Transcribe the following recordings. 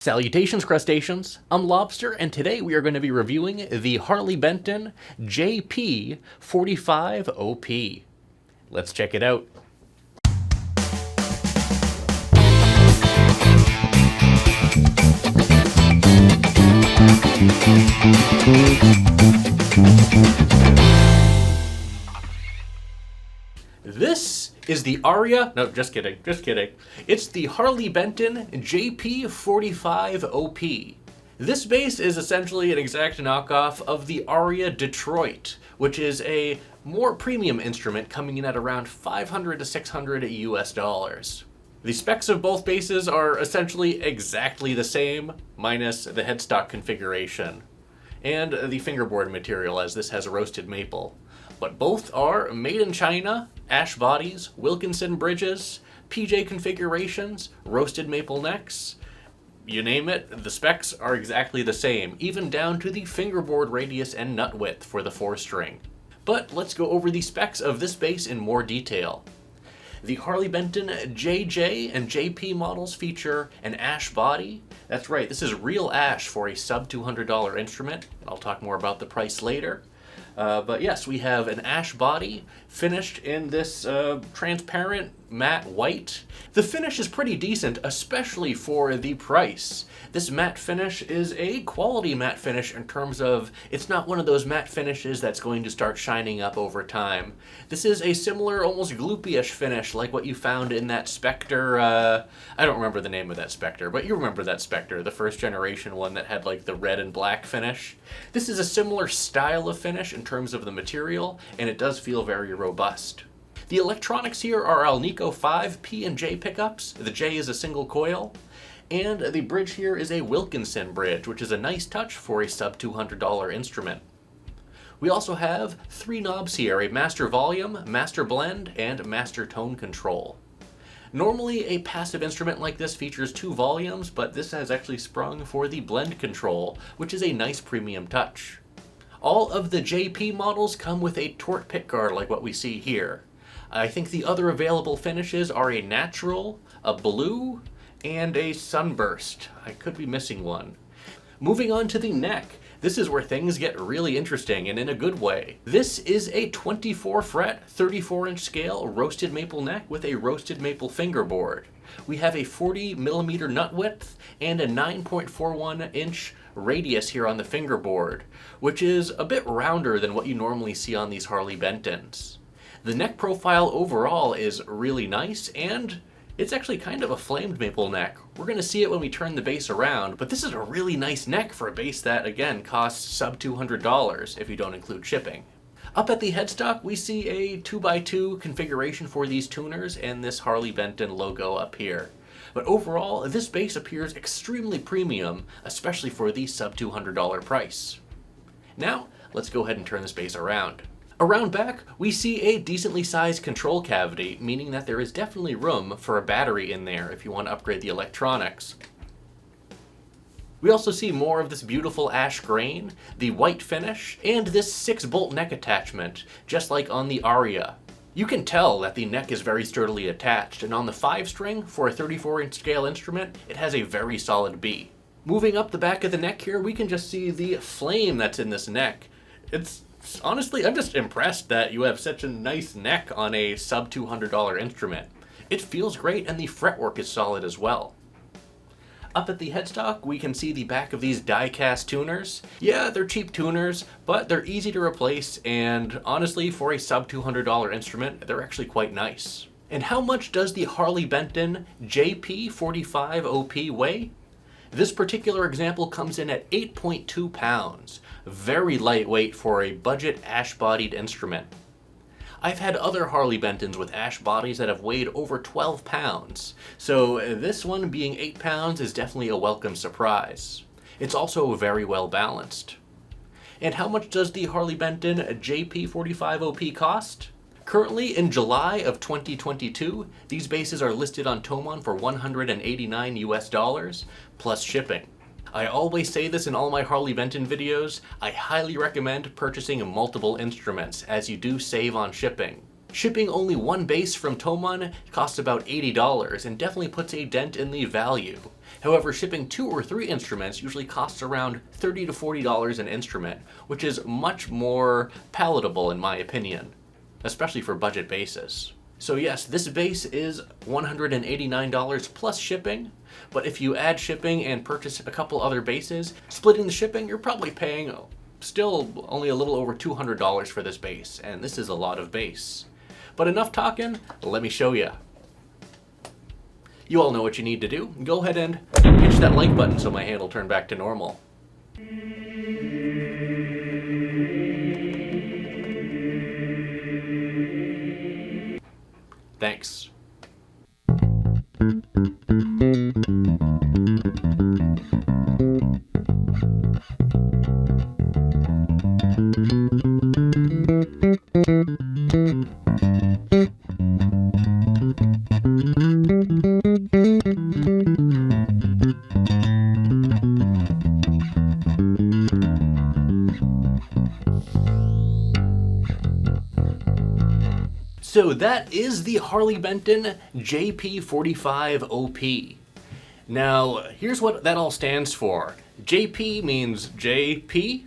Salutations, crustaceans! I'm Lobster, and today we are going to be reviewing the Harley Benton JP-45OP. Let's check it out. This is the Aria, no, just kidding. It's the Harley Benton JP-45OP. This bass is essentially an exact knockoff of the Aria Detroit, which is a more premium instrument coming in at around $500 to $600 US dollars. The specs of both basses are essentially exactly the same, minus the headstock configuration, and the fingerboard material, as this has a roasted maple. But both are made in China, ash bodies, Wilkinson bridges, PJ configurations, roasted maple necks. You name it, the specs are exactly the same, even down to the fingerboard radius and nut width for the 4-string. But let's go over the specs of this bass in more detail. The Harley Benton JJ and JP models feature an ash body. That's right, this is real ash for a sub $200 instrument. I'll talk more about the price later. But yes, we have an ash body finished in this transparent matte white. The finish is pretty decent, especially for the price. This matte finish is a quality matte finish in terms of it's not one of those matte finishes that's going to start shining up over time. This is a similar, almost gloopy-ish finish like what you found in that Spectre, I don't remember the name of that Spectre, but you remember that Spectre, the first generation one that had like the red and black finish. This is a similar style of finish in terms of the material, and it does feel very robust. The electronics here are AlNiCo V PJ pickups. The J is a single coil. And the bridge here is a Wilkinson bridge, which is a nice touch for a sub $200 instrument. We also have 3 knobs here, a master volume, master blend, and master tone control. Normally a passive instrument like this features 2 volumes, but this has actually sprung for the blend control, which is a nice premium touch. All of the JP models come with a torque pickguard like what we see here. I think the other available finishes are a natural, a blue, and a sunburst. I could be missing one. Moving on to the neck. This is where things get really interesting, and in a good way. This is a 24 fret, 34-inch scale roasted maple neck with a roasted maple fingerboard. We have a 40mm nut width and a 9.41-inch radius here on the fingerboard, which is a bit rounder than what you normally see on these Harley Bentons. The neck profile overall is really nice, and it's actually kind of a flamed maple neck. We're going to see it when we turn the bass around, but this is a really nice neck for a bass that, again, costs sub $200 if you don't include shipping. Up at the headstock, we see a 2x2 configuration for these tuners and this Harley Benton logo up here. But overall, this bass appears extremely premium, especially for the sub $200 price. Now, let's go ahead and turn this bass around. Around back, we see a decently sized control cavity, meaning that there is definitely room for a battery in there if you want to upgrade the electronics. We also see more of this beautiful ash grain, the white finish, and this 6-bolt neck attachment, just like on the Aria. You can tell that the neck is very sturdily attached, and on the 5-string, for a 34-inch scale instrument, it has a very solid B. Moving up the back of the neck here, we can just see the flame that's in this neck. Honestly, I'm just impressed that you have such a nice neck on a sub $200 instrument. It feels great, and the fretwork is solid as well. Up at the headstock, we can see the back of these die-cast tuners. Yeah, they're cheap tuners, but they're easy to replace, and honestly, for a sub $200 instrument, they're actually quite nice. And how much does the Harley Benton JP-45OP weigh? This particular example comes in at 8.2 pounds. Very lightweight for a budget ash-bodied instrument. I've had other Harley Bentons with ash bodies that have weighed over 12 pounds, so this one being 8 pounds is definitely a welcome surprise. It's also very well balanced. And how much does the Harley Benton JP-45OP cost? Currently, in July of 2022, these basses are listed on Thomann for $189 US, plus shipping. I always say this in all my Harley Benton videos, I highly recommend purchasing multiple instruments, as you do save on shipping. Shipping only one bass from Thomann costs about $80 and definitely puts a dent in the value. However, shipping 2 or 3 instruments usually costs around $30 to $40 an instrument, which is much more palatable in my opinion, especially for budget basses. So yes, this bass is $189 plus shipping, but if you add shipping and purchase a couple other basses, splitting the shipping, you're probably paying still only a little over $200 for this bass, and this is a lot of bass. But enough talking, let me show you. You all know what you need to do. Go ahead and pinch that like button so my hand will turn back to normal. Thanks. So that is the Harley Benton JP-45OP. Now, here's what that all stands for. JP means JP,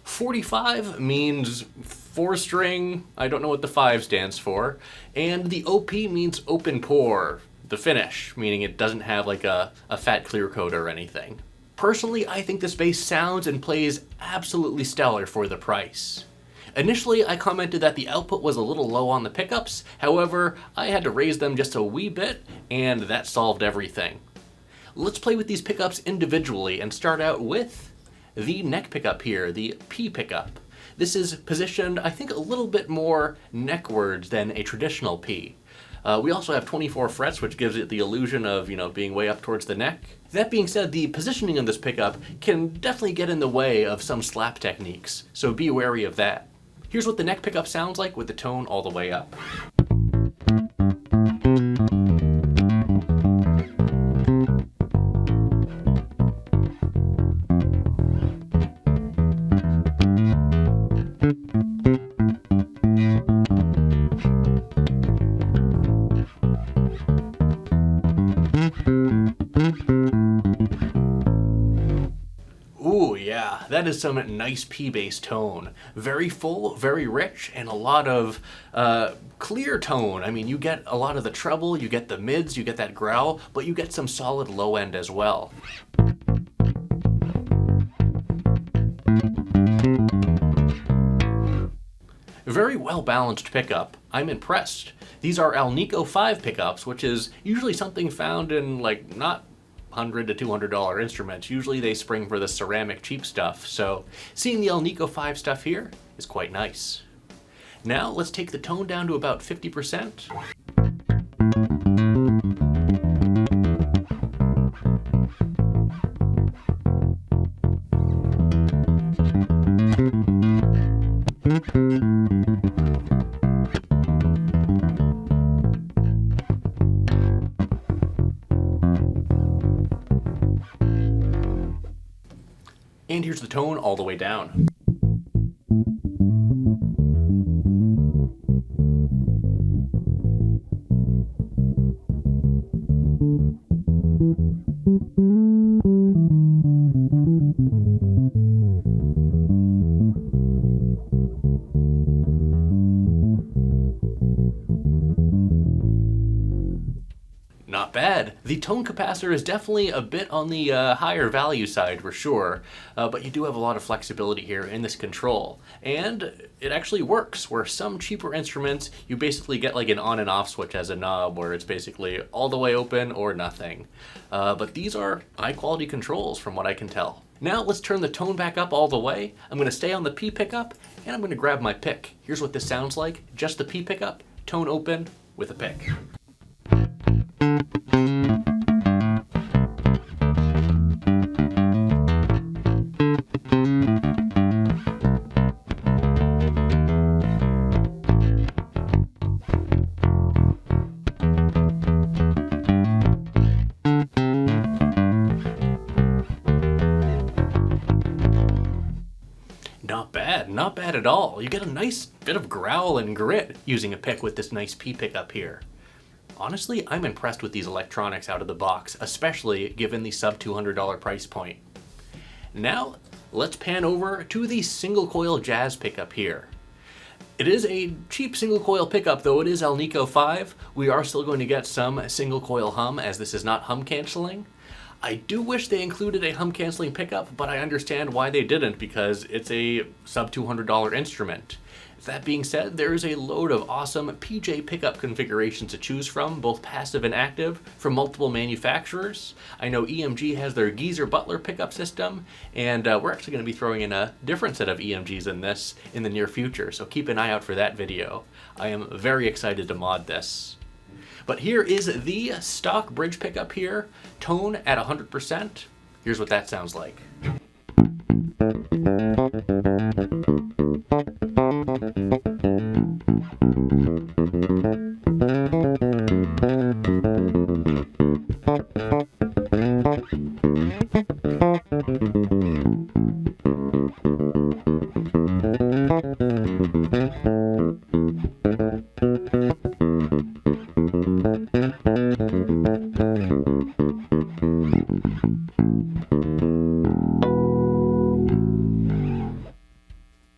45 means 4-string, I don't know what the 5 stands for, and the OP means open pour, the finish, meaning it doesn't have like a fat clear coat or anything. Personally, I think this bass sounds and plays absolutely stellar for the price. Initially, I commented that the output was a little low on the pickups, however, I had to raise them just a wee bit, and that solved everything. Let's play with these pickups individually and start out with the neck pickup here, the P pickup. This is positioned, I think, a little bit more neckwards than a traditional P. We also have 24 frets, which gives it the illusion of, being way up towards the neck. That being said, the positioning of this pickup can definitely get in the way of some slap techniques, so be wary of that. Here's what the neck pickup sounds like with the tone all the way up. Ooh, yeah, that is some nice P-bass tone. Very full, very rich, and a lot of clear tone. I mean, you get a lot of the treble, you get the mids, you get that growl, but you get some solid low end as well. Very well balanced pickup. I'm impressed. These are AlNiCo V pickups, which is usually something found in not $100 to $200 instruments. Usually they spring for the ceramic cheap stuff, so seeing the AlNiCo V stuff here is quite nice. Now let's take the tone down to about 50%. And here's the tone all the way down. Not bad. The tone capacitor is definitely a bit on the higher value side for sure, but you do have a lot of flexibility here in this control. And it actually works, where some cheaper instruments, you basically get like an on and off switch as a knob, where it's basically all the way open or nothing. But these are high quality controls from what I can tell. Now let's turn the tone back up all the way. I'm going to stay on the P pickup, and I'm going to grab my pick. Here's what this sounds like, just the P pickup, tone open with a pick. not bad at all. You get a nice bit of growl and grit using a pick with this nice P pickup here. Honestly, I'm impressed with these electronics out of the box, especially given the sub $200 price point. Now, let's pan over to the single coil jazz pickup here. It is a cheap single coil pickup, though it is AlNiCo 5. We are still going to get some single coil hum, as this is not hum canceling. I do wish they included a hum canceling pickup, but I understand why they didn't, because it's a sub $200 instrument. That being said, there is a load of awesome PJ pickup configurations to choose from, both passive and active, from multiple manufacturers. I know EMG has their Geezer Butler pickup system, and we're actually going to be throwing in a different set of EMGs in this in the near future, so keep an eye out for that video. I am very excited to mod this. But here is the stock bridge pickup here, tone at 100%. Here's what that sounds like.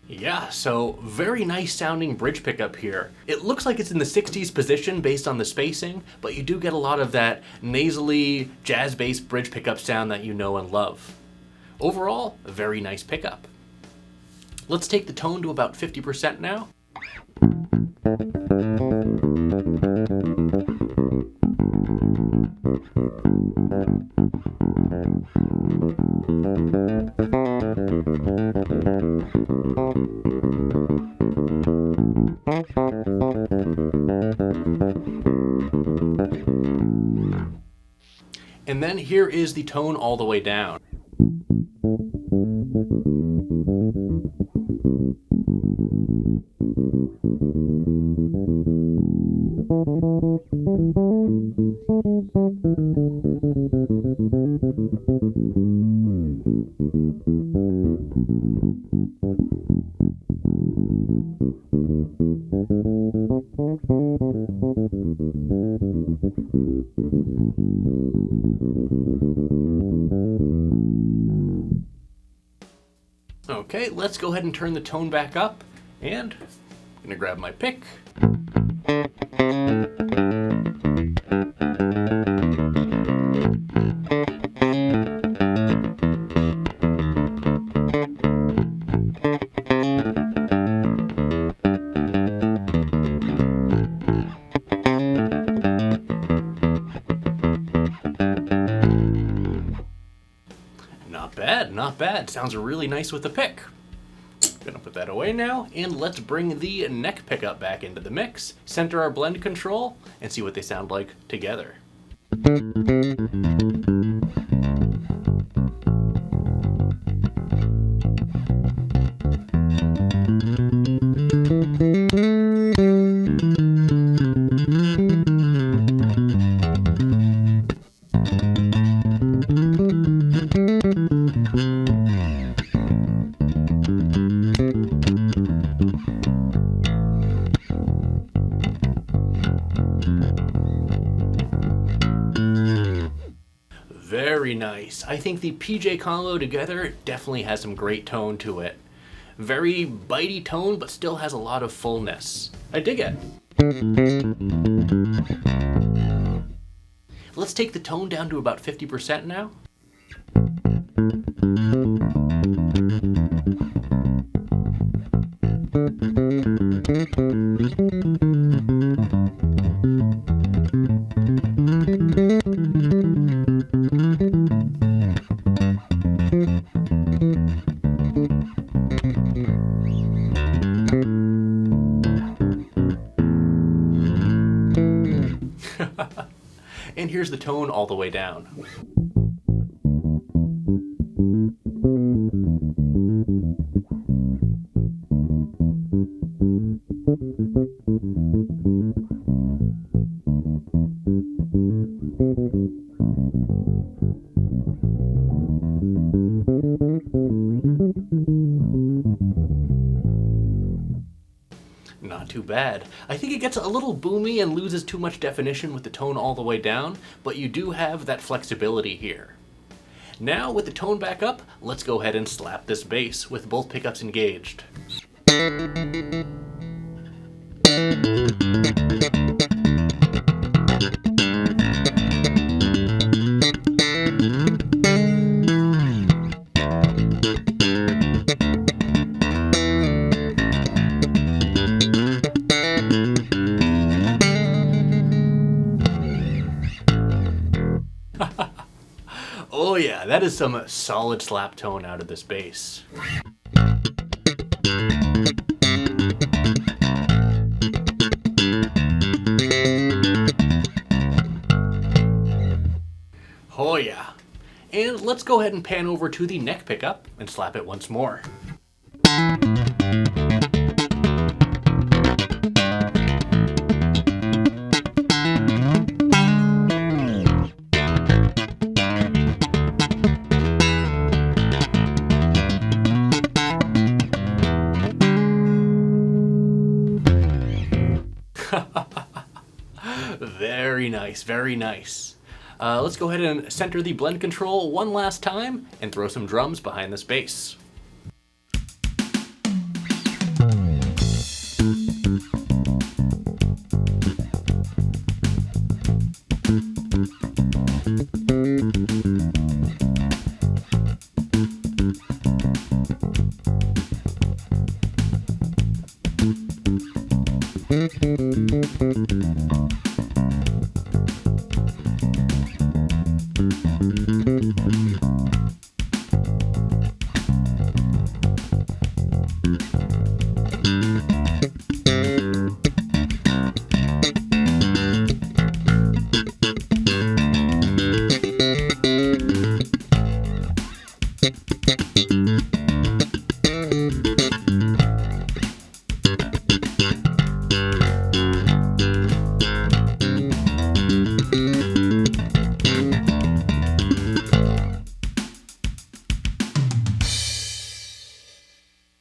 Yeah, so very nice sounding bridge pickup here. It looks like it's in the 60s position based on the spacing, but you do get a lot of that nasally jazz-based bridge pickup sound that you know and love. Overall, a very nice pickup. Let's take the tone to about 50% now. And then here is the tone all the way down. Okay, let's go ahead and turn the tone back up, and I'm gonna grab my pick. Not bad. Sounds really nice with the pick. Gonna put that away now, and let's bring the neck pickup back into the mix, center our blend control, and see what they sound like together. Very nice. I think the PJ combo together definitely has some great tone to it. Very bitey tone, but still has a lot of fullness. I dig it. Let's take the tone down to about 50% now. And here's the tone all the way down. bad. I think it gets a little boomy and loses too much definition with the tone all the way down, but you do have that flexibility here. Now, with the tone back up, let's go ahead and slap this bass with both pickups engaged. Oh yeah, that is some solid slap tone out of this bass. Oh yeah. And let's go ahead and pan over to the neck pickup and slap it once more. Very nice, very nice. Let's go ahead and center the blend control one last time and throw some drums behind this bass.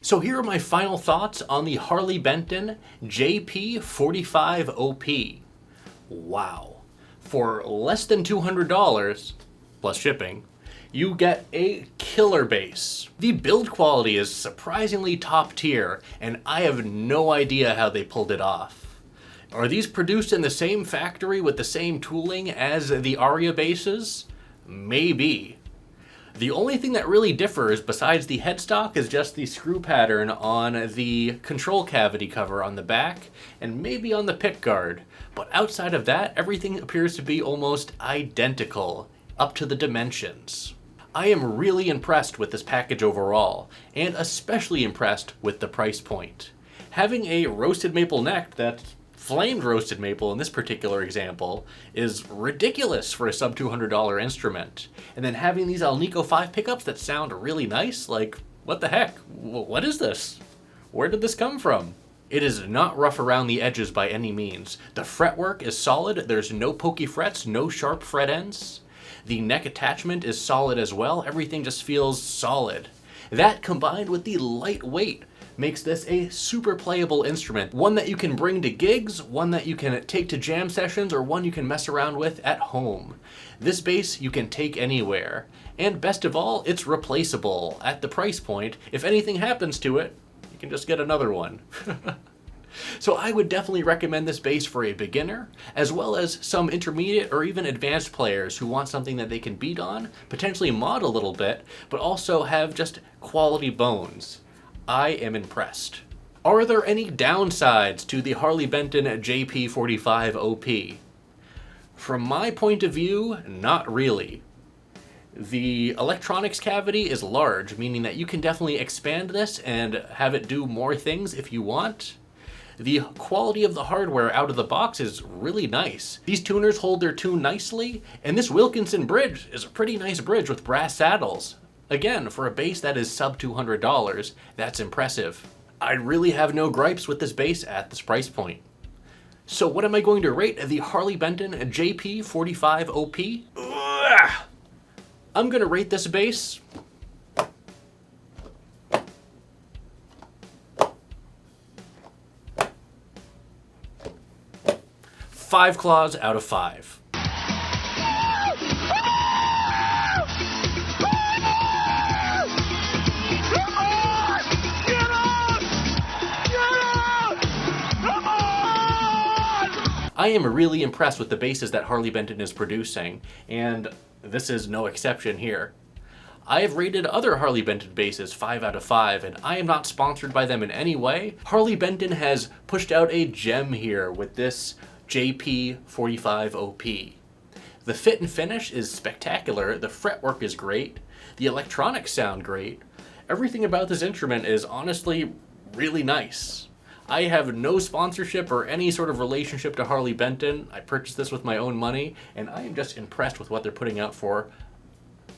So here are my final thoughts on the Harley Benton JP-45OP. Wow. For less than $200, plus shipping, you get a killer bass. The build quality is surprisingly top tier, and I have no idea how they pulled it off. Are these produced in the same factory with the same tooling as the Aria basses? Maybe. The only thing that really differs besides the headstock is just the screw pattern on the control cavity cover on the back and maybe on the pick guard. But outside of that, everything appears to be almost identical, up to the dimensions. I am really impressed with this package overall, and especially impressed with the price point. Having a roasted maple neck that's flamed roasted maple in this particular example is ridiculous for a sub $200 instrument. And then having these AlNiCo 5 pickups that sound really nice, like, what the heck? What is this? Where did this come from? It is not rough around the edges by any means. The fretwork is solid, there's no pokey frets, no sharp fret ends. The neck attachment is solid as well, everything just feels solid. That combined with the light weight makes this a super playable instrument. One that you can bring to gigs, one that you can take to jam sessions, or one you can mess around with at home. This bass you can take anywhere. And best of all, it's replaceable at the price point. If anything happens to it, you can just get another one. So I would definitely recommend this bass for a beginner, as well as some intermediate or even advanced players who want something that they can beat on, potentially mod a little bit, but also have just quality bones. I am impressed. Are there any downsides to the Harley Benton JP-45OP? From my point of view, not really. The electronics cavity is large, meaning that you can definitely expand this and have it do more things if you want. The quality of the hardware out of the box is really nice. These tuners hold their tune nicely, and this Wilkinson bridge is a pretty nice bridge with brass saddles. Again, for a bass that is sub $200, that's impressive. I really have no gripes with this bass at this price point. So what am I going to rate the Harley Benton JP-45OP? I'm going to rate this bass 5 claws out of 5. I am really impressed with the basses that Harley Benton is producing, and this is no exception here. I have rated other Harley Benton basses 5 out of 5, and I am not sponsored by them in any way. Harley Benton has pushed out a gem here with this JP-45OP. The fit and finish is spectacular, the fretwork is great, the electronics sound great. Everything about this instrument is honestly really nice. I have no sponsorship or any sort of relationship to Harley Benton. I purchased this with my own money, and I am just impressed with what they're putting out for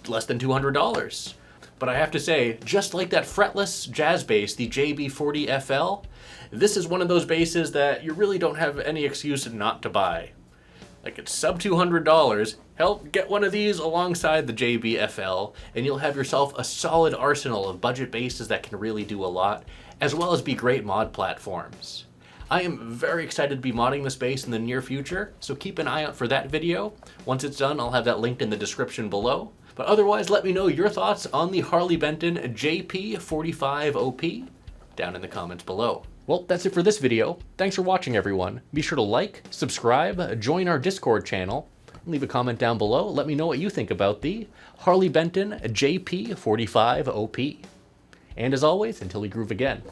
less than $200. But I have to say, just like that fretless jazz bass, the JB40FL, this is one of those basses that you really don't have any excuse not to buy. Like, it's sub $200. Hell, get one of these alongside the JBFL, and you'll have yourself a solid arsenal of budget basses that can really do a lot, as well as be great mod platforms. I am very excited to be modding this bass in the near future, so keep an eye out for that video. Once it's done, I'll have that linked in the description below. But otherwise, let me know your thoughts on the Harley Benton JP-45OP down in the comments below. Well, that's it for this video. Thanks for watching, everyone. Be sure to like, subscribe, join our Discord channel, leave a comment down below. Let me know what you think about the Harley Benton JP-45OP. And as always, until we groove again,